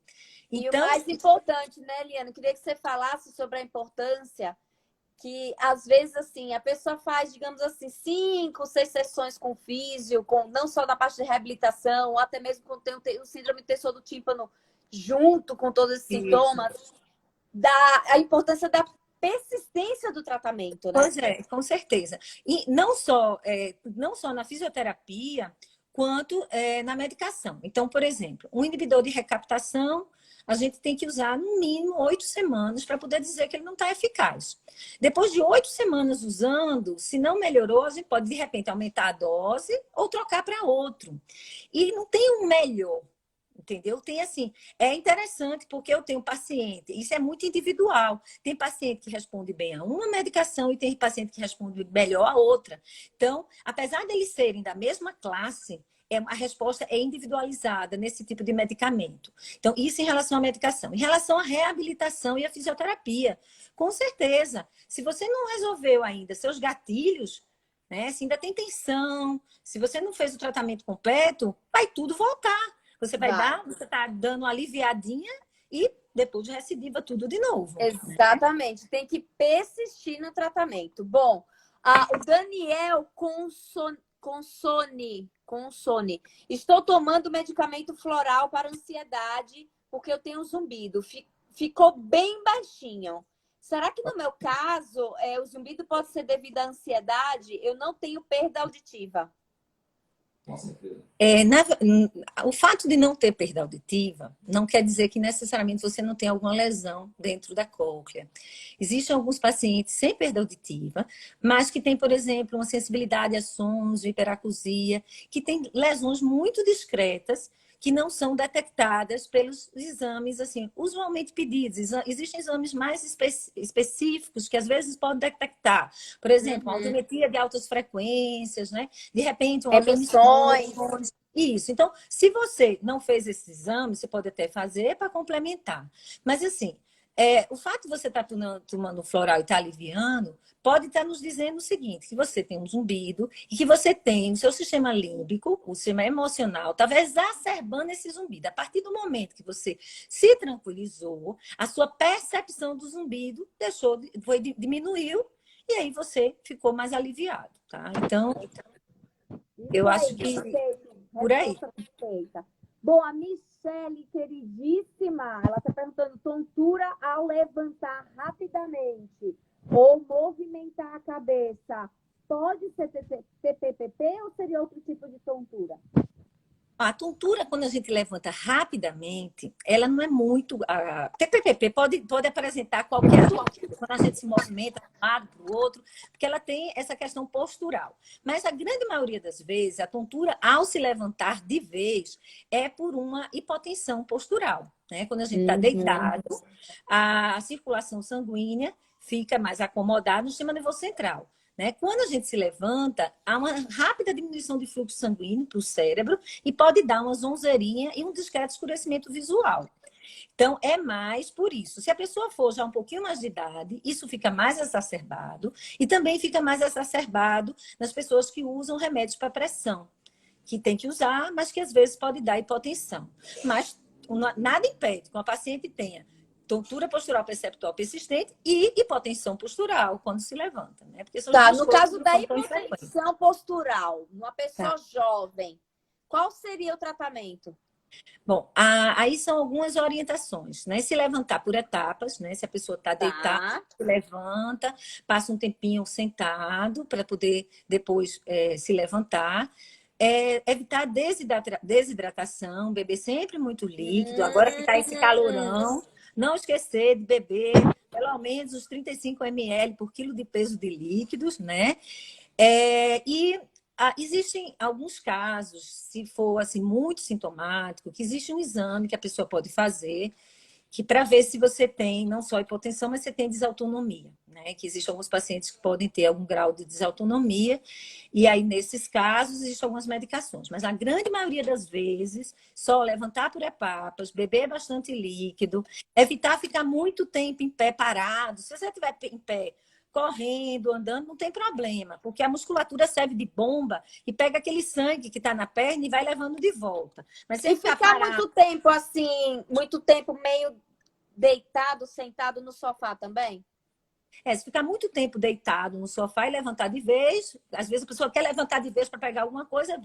Então, e o mais importante, né, Liana? Eu queria que você falasse sobre a importância que, às vezes, assim, a pessoa faz, digamos assim, 5, 6 sessões com físio, não só na parte de reabilitação, ou até mesmo quando tem o síndrome de tensor do tímpano junto com todos esses sintomas, a importância da persistência do tratamento, né? Pois é, com certeza. E não só na fisioterapia, quanto na medicação. Então, por exemplo, um inibidor de recaptação, a gente tem que usar no mínimo 8 semanas para poder dizer que ele não está eficaz. Depois de 8 semanas usando, se não melhorou, a gente pode, de repente, aumentar a dose ou trocar para outro. E não tem um melhor. Entendeu? Tem assim, é interessante porque eu tenho paciente, isso é muito individual. Tem paciente que responde bem a uma medicação e tem paciente que responde melhor a outra. Então, apesar deles serem da mesma classe, a resposta é individualizada nesse tipo de medicamento. Então, isso em relação à medicação. Em relação à reabilitação e à fisioterapia, com certeza, se você não resolveu ainda seus gatilhos, né, se ainda tem tensão, se você não fez o tratamento completo, vai tudo voltar. Você está dando uma aliviadinha e depois de recidiva tudo de novo. Exatamente. Né? Tem que persistir no tratamento. Bom, o Daniel Consone. Estou tomando medicamento floral para ansiedade porque eu tenho zumbido. Ficou bem baixinho. Será que no meu caso o zumbido pode ser devido à ansiedade? Eu não tenho perda auditiva. O fato de não ter perda auditiva não quer dizer que necessariamente você não tem alguma lesão dentro da cóclea. Existem alguns pacientes sem perda auditiva, mas que têm, por exemplo, uma sensibilidade a sons, hiperacusia, que têm lesões muito discretas que não são detectadas pelos exames, assim, usualmente pedidos. Existem exames mais específicos que às vezes podem detectar. Por exemplo, uma audiometria de altas frequências, né? De repente, um Emissões. autoemissões. Isso. Então, se você não fez esse exame, você pode até fazer para complementar. Mas, assim, o fato de você estar tomando floral e estar aliviando, pode estar nos dizendo o seguinte, que você tem um zumbido e que você tem o seu sistema límbico, o sistema emocional, estava exacerbando esse zumbido. A partir do momento que você se tranquilizou, a sua percepção do zumbido diminuiu e aí você ficou mais aliviado, tá? Então, eu Isso acho aí, que perfeito. por aí. Resposta perfeita. Bom, a Michele, queridíssima, ela está perguntando: tontura ao levantar rapidamente ou movimentar a cabeça, pode ser TPPP ou seria outro tipo de tontura? A tontura, quando a gente levanta rapidamente, ela não é muito. A TPPP pode apresentar qualquer tontura, quando a gente se movimenta de um lado para o outro, porque ela tem essa questão postural. Mas a grande maioria das vezes, a tontura, ao se levantar de vez, é por uma hipotensão postural. Né? Quando a gente está deitado, a circulação sanguínea fica mais acomodada no sistema nervoso central. Né? Quando a gente se levanta, há uma rápida diminuição de fluxo sanguíneo para o cérebro e pode dar uma zonzeirinha e um discreto escurecimento visual. Então, é mais por isso. Se a pessoa for já um pouquinho mais de idade, isso fica mais exacerbado e também fica mais exacerbado nas pessoas que usam remédios para pressão, que tem que usar, mas que às vezes pode dar hipotensão. Mas nada impede que uma paciente tenha tontura postural perceptual persistente e hipotensão postural quando se levanta, né? Porque são Tá, duas no coisas caso que da são tão frequentes. hipotensão postural, numa pessoa Tá. jovem, qual seria o tratamento? Bom, aí são algumas orientações, né? Se levantar por etapas, né? Se a pessoa está deitada, se levanta, passa um tempinho sentado para poder depois se levantar. Evitar desidratação, beber sempre muito líquido. Agora que está esse calorão, não esquecer de beber pelo menos os 35 ml por quilo de peso de líquidos, né? Existem alguns casos, se for assim muito sintomático, que existe um exame que a pessoa pode fazer que para ver se você tem não só hipotensão, mas você tem desautonomia, né? Que existem alguns pacientes que podem ter algum grau de desautonomia, e aí, nesses casos, existem algumas medicações. Mas, na grande maioria das vezes, só levantar por etapas, beber bastante líquido, evitar ficar muito tempo em pé parado. Se você estiver em pé, correndo, andando, não tem problema, porque a musculatura serve de bomba e pega aquele sangue que está na perna e vai levando de volta. Mas se E ficar ficar parado, muito tempo assim, muito tempo meio deitado, sentado no sofá também? se ficar muito tempo deitado no sofá e levantar de vez, às vezes a pessoa quer levantar de vez para pegar alguma coisa,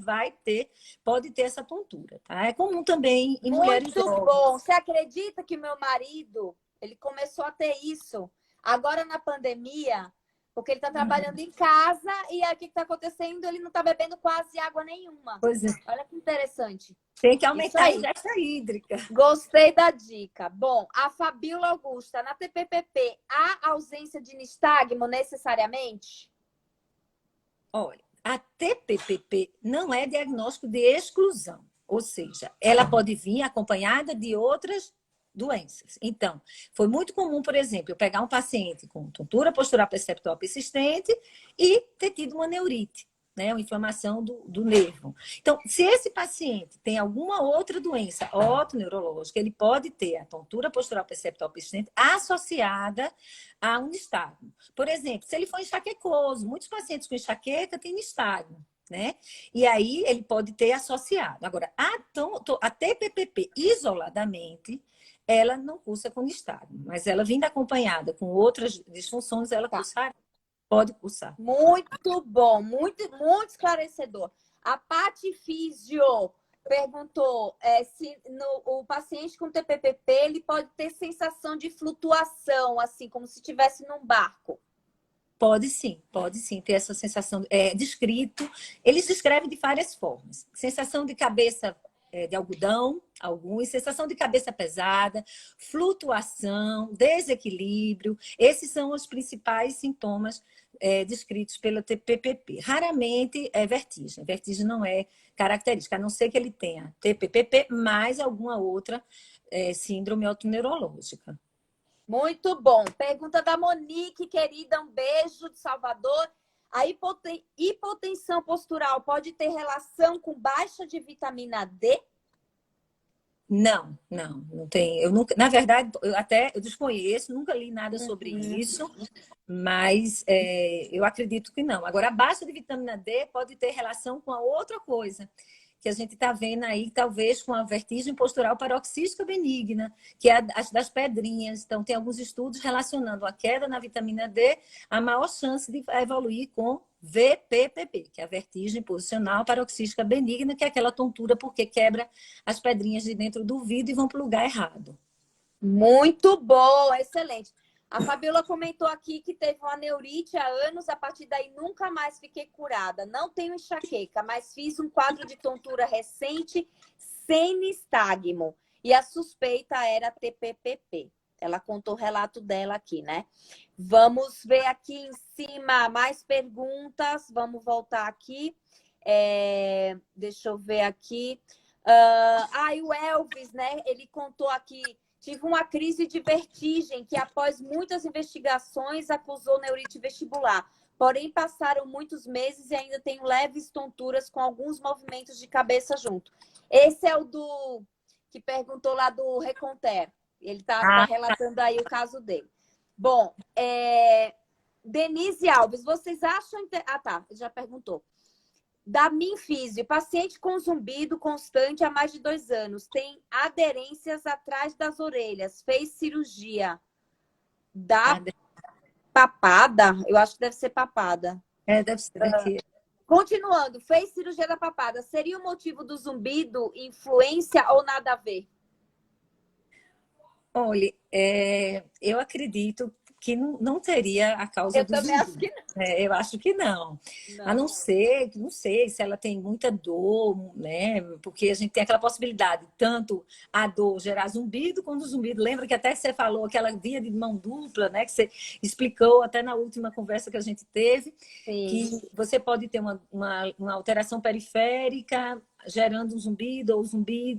pode ter essa tontura, tá? É comum também em mulheres Muito jovens. bom. Você acredita que meu marido, ele começou a ter isso agora na pandemia, porque ele está trabalhando em casa e aí o que está acontecendo? Ele não está bebendo quase água nenhuma. Pois é. Olha que interessante. Tem que Isso aumentar a aí. ingesta hídrica. Gostei da dica. Bom, a Fabíola Augusta, na TPPP, há ausência de nistagmo necessariamente? Olha, a TPPP não é diagnóstico de exclusão, ou seja, ela pode vir acompanhada de outras doenças. Então, foi muito comum, por exemplo, eu pegar um paciente com tontura postural perceptual persistente e ter tido uma neurite, né? Uma inflamação do nervo. Então, se esse paciente tem alguma outra doença otoneurológica, ele pode ter a tontura postural perceptual persistente associada a um nistagmo. Por exemplo, se ele for enxaquecoso, muitos pacientes com enxaqueca têm nistagmo, né? E aí ele pode ter associado. Agora, a TPPP isoladamente, ela não cursa com nistagmo, mas ela vindo acompanhada com outras disfunções, ela pode cursar. Muito bom, muito, muito esclarecedor. A Pati Físio perguntou se o paciente com TPPP ele pode ter sensação de flutuação, assim, como se estivesse num barco. Pode sim ter essa sensação descrito. Eles descrevem de várias formas. Sensação de cabeça de algodão, alguns, sensação de cabeça pesada, flutuação, desequilíbrio. Esses são os principais sintomas descritos pela TPPP. Raramente é vertigem. Vertigem não é característica, a não ser que ele tenha TPPP mais alguma outra síndrome autoneurológica. Muito bom. Pergunta da Monique, querida, um beijo de Salvador. A hipotensão postural pode ter relação com baixa de vitamina D? Não tem. Eu nunca, na verdade, eu desconheço, nunca li nada sobre isso, mas eu acredito que não. Agora, a baixa de vitamina D pode ter relação com a outra coisa que a gente está vendo aí, talvez com a vertigem postural paroxística benigna, que é a das pedrinhas. Então, tem alguns estudos relacionando a queda na vitamina D a maior chance de evoluir com VPPP, que é a vertigem posicional paroxística benigna, que é aquela tontura porque quebra as pedrinhas de dentro do vidro e vão para o lugar errado. Muito bom, excelente. A Fabiola comentou aqui que teve uma neurite há anos, a partir daí nunca mais fiquei curada. Não tenho enxaqueca, mas fiz um quadro de tontura recente sem nistagmo. E a suspeita era TPPP. Ela contou o relato dela aqui, né? Vamos ver aqui em cima mais perguntas. Vamos voltar aqui. Deixa eu ver aqui. E o Elvis, né? Ele contou aqui. Tive uma crise de vertigem que, após muitas investigações, acusou neurite vestibular. Porém, passaram muitos meses e ainda tenho leves tonturas com alguns movimentos de cabeça junto. Esse é o do que perguntou lá do Reconter. Ele está relatando aí o caso dele. Bom, Denise Alves, vocês acham... já perguntou. Da Minfísio, paciente com zumbido constante há mais de 2 anos. Tem aderências atrás das orelhas. Fez cirurgia da papada. Eu acho que deve ser papada. Deve ser aqui. Continuando, fez cirurgia da papada. Seria o motivo do zumbido influência ou nada a ver? Olha, eu acredito que não teria a causa do zumbido. Acho que não. Eu acho que não. A não ser, não sei se ela tem muita dor, né? Porque a gente tem aquela possibilidade, tanto a dor gerar zumbido, quanto o zumbido. Lembra que até você falou aquela via de mão dupla, né? Que você explicou até na última conversa que a gente teve. Sim. Que você pode ter uma alteração periférica gerando um zumbido,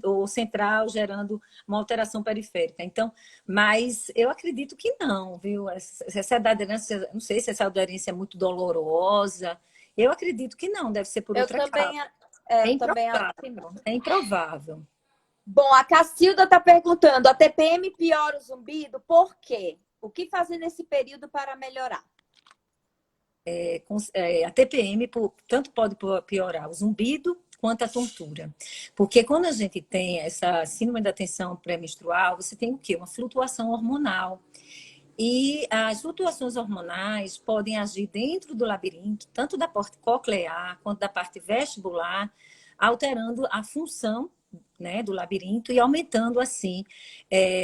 ou central gerando uma alteração periférica. Então, mas eu acredito que não, viu? Essa aderência, não sei se essa aderência é muito dolorosa. Eu acredito que não, deve ser por outra causa. É improvável. Bom, a Cacilda está perguntando, a TPM piora o zumbido? Por quê? O que fazer nesse período para melhorar? A TPM tanto pode piorar o zumbido quanto a tontura. Porque quando a gente tem essa síndrome da tensão pré-menstrual, você tem o quê? Uma flutuação hormonal. E as flutuações hormonais podem agir dentro do labirinto, tanto da parte coclear quanto da parte vestibular, alterando a função, né, do labirinto e aumentando assim,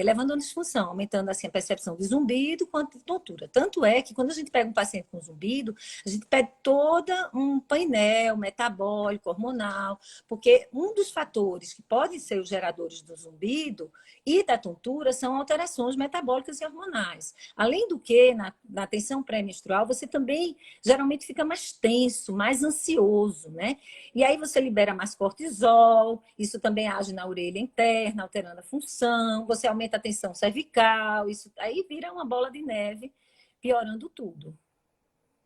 levando a disfunção, aumentando assim a percepção de zumbido quanto de tontura. Tanto é que quando a gente pega um paciente com zumbido, a gente pede todo um painel metabólico, hormonal, porque um dos fatores que podem ser os geradores do zumbido e da tontura são alterações metabólicas e hormonais. Além do que, na tensão pré-menstrual, você também geralmente fica mais tenso, mais ansioso, né? E aí você libera mais cortisol, isso também age na orelha interna, alterando a função, você aumenta a tensão cervical, isso aí vira uma bola de neve, piorando tudo.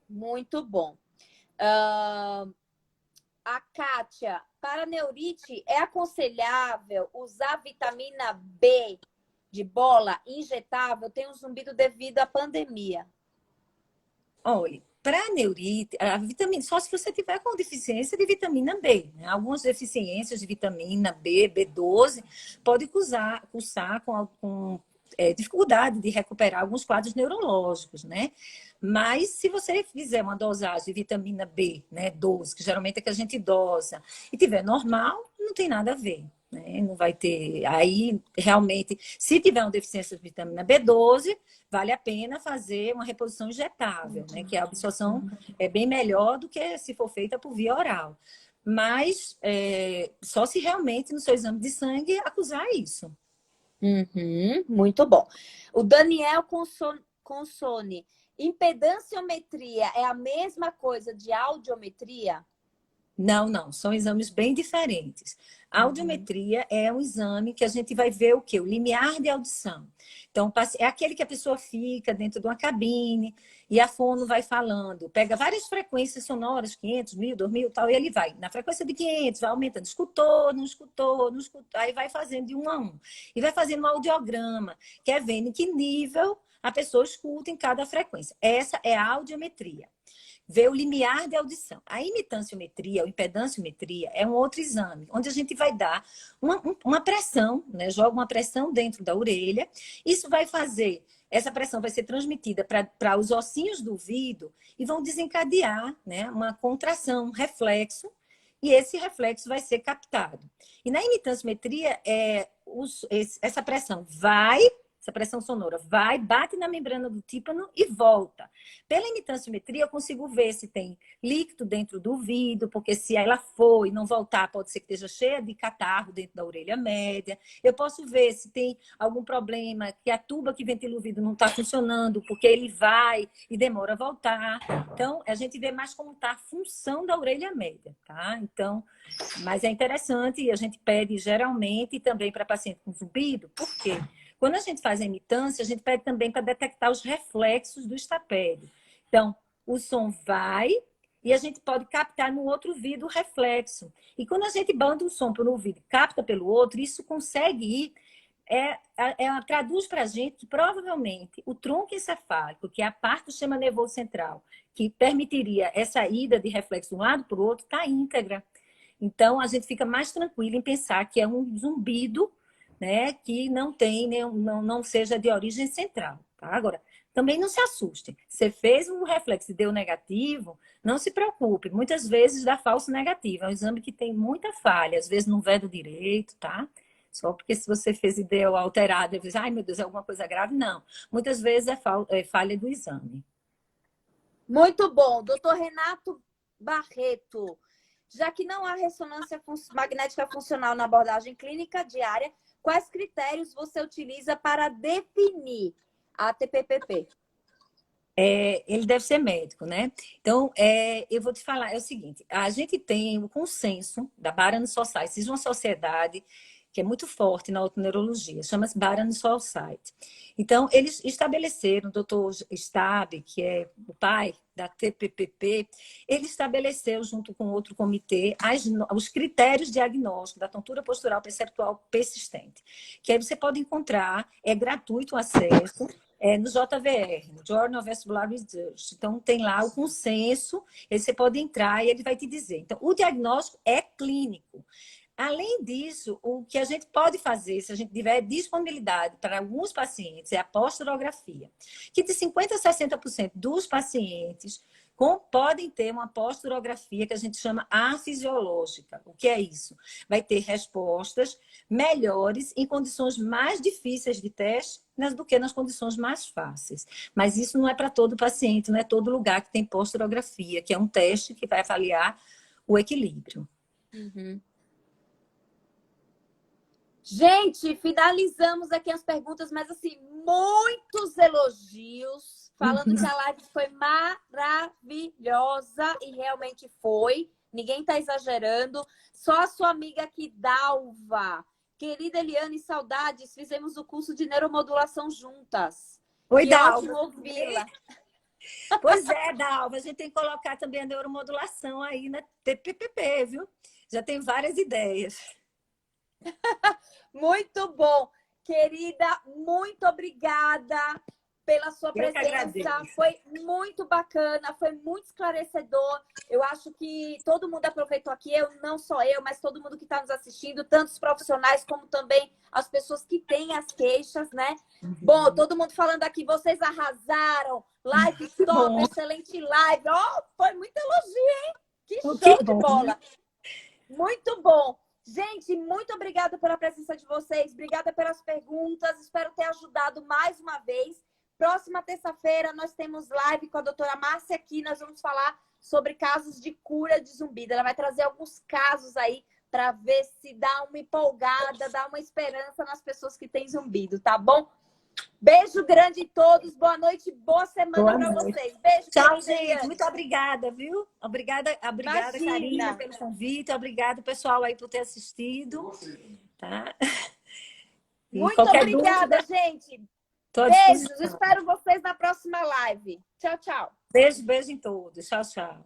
Muito bom. A Kátia, para neurite, é aconselhável usar vitamina B de bola injetável? Tem um zumbido devido à pandemia. Olha, para neurite, a vitamina, só se você tiver com deficiência de vitamina B, né? Algumas deficiências de vitamina B, B12, pode cursar com dificuldade de recuperar alguns quadros neurológicos, né? Mas se você fizer uma dosagem de vitamina B, né, 12, que geralmente é que a gente dosa, e tiver normal, não tem nada a ver. Né? Não vai ter. Aí, realmente, se tiver uma deficiência de vitamina B12, vale a pena fazer uma reposição injetável, né? Que a absorção é bem melhor do que se for feita por via oral. mas só se realmente no seu exame de sangue acusar isso. Uhum, muito bom. O Daniel Consone, impedanciometria é a mesma coisa de audiometria? Não, não, são exames bem diferentes. A Uhum. audiometria é um exame que a gente vai ver o quê? O limiar de audição. Então, é aquele que a pessoa fica dentro de uma cabine e a fono vai falando, pega várias frequências sonoras, 500, 1000, 2000 tal, e ele vai na frequência de 500, vai aumentando, escutou, não escutou, não escutou, aí vai fazendo de um a um. E vai fazendo um audiograma, que é vendo em que nível a pessoa escuta em cada frequência. Essa é a audiometria. Ver o limiar de audição. A imitanciometria, ou impedanciometria, é um outro exame, onde a gente vai dar uma pressão, né? Joga uma pressão dentro da orelha. Isso vai fazer, essa pressão vai ser transmitida para os ossinhos do ouvido e vão desencadear, né, uma contração, um reflexo, e esse reflexo vai ser captado. E na imitanciometria, essa pressão vai, essa pressão sonora vai, bate na membrana do tímpano e volta. Pela imitanciometria, eu consigo ver se tem líquido dentro do ouvido, porque se ela for e não voltar, pode ser que esteja cheia de catarro dentro da orelha média. Eu posso ver se tem algum problema, que a tuba que ventila o ouvido não está funcionando, porque ele vai e demora a voltar. Então, a gente vê mais como está a função da orelha média, tá? Então, mas é interessante e a gente pede geralmente também para paciente com zumbido, por quê? Quando a gente faz a imitância, a gente pede também para detectar os reflexos do estapédio. Então, o som vai e a gente pode captar no outro ouvido o reflexo. E quando a gente banda um som para um ouvido e capta pelo outro, isso consegue ir, traduz para a gente que provavelmente o tronco encefálico, que é a parte do sistema nervoso central, que permitiria essa ida de reflexo de um lado para o outro, está íntegra. Então, a gente fica mais tranquilo em pensar que é um zumbido, né, que não tem, não seja de origem central. Tá? Agora, também não se assustem. Você fez um reflexo e deu negativo, não se preocupe. Muitas vezes dá falso negativo. É um exame que tem muita falha, às vezes não vedo direito, tá? Só porque se você fez e deu alterado, eu disse, ai meu Deus, é alguma coisa grave? Não. Muitas vezes é falha do exame. Muito bom. Doutor Renato Barreto, já que não há ressonância magnética funcional na abordagem clínica diária, quais critérios você utiliza para definir a TPPP? Ele deve ser médico, né? Então, eu vou te falar, é o seguinte, a gente tem o consenso da Barano Society, existe uma sociedade que é muito forte na otoneurologia, chama-se Barano Society. Então, eles estabeleceram, o doutor Stab, que é o pai da TPPP, ele estabeleceu, junto com outro comitê, os critérios diagnósticos da tontura postural perceptual persistente, que aí você pode encontrar, é gratuito o acesso, no JVR, no Journal of Vestibular Research. Então, tem lá o consenso, aí você pode entrar e ele vai te dizer. Então, o diagnóstico é clínico. Além disso, o que a gente pode fazer, se a gente tiver disponibilidade para alguns pacientes, é a posturografia, que de 50% a 60% dos pacientes podem ter uma posturografia que a gente chama afisiológica. O que é isso? Vai ter respostas melhores em condições mais difíceis de teste do que nas condições mais fáceis. Mas isso não é para todo paciente, não é todo lugar que tem posturografia, que é um teste que vai avaliar o equilíbrio. Uhum. Gente, finalizamos aqui as perguntas, mas assim, muitos elogios, falando que a live foi maravilhosa e realmente foi. Ninguém tá exagerando. Só a sua amiga aqui, Dalva. Querida Eliane, saudades. Fizemos o curso de neuromodulação juntas. Oi, Que Dalva. ótimo ouvi-la. Pois é, Dalva, a gente tem que colocar também a neuromodulação aí na TPPP, viu? Já tem várias ideias. Muito bom. Querida, muito obrigada pela sua presença. Foi muito bacana, foi muito esclarecedor. Eu acho que todo mundo aproveitou aqui, não só eu, mas todo mundo que está nos assistindo, tanto os profissionais como também as pessoas que têm as queixas, né? Bom, todo mundo falando aqui, vocês arrasaram. Live top, excelente live. Oh, foi muito elogio, hein? Que show de bola. Muito bom. Gente, muito obrigada pela presença de vocês. Obrigada pelas perguntas. Espero ter ajudado mais uma vez. Próxima terça-feira nós temos live com a doutora Márcia aqui. Nós vamos falar sobre casos de cura de zumbido. Ela vai trazer alguns casos aí para ver se dá uma empolgada, dá uma esperança nas pessoas que têm zumbido, tá bom? Beijo grande em todos, boa noite, boa semana para vocês. Beijo, tchau, querida gente. Eliane. Muito obrigada, viu? Obrigada, Imagina. Karina, pelo convite. Obrigado, pessoal, aí por ter assistido. Tá? E Muito qualquer obrigada, dúvida, gente. tô à Beijos, disposição. espero vocês na próxima live. Tchau, tchau. Beijo, beijo em todos. Tchau, tchau.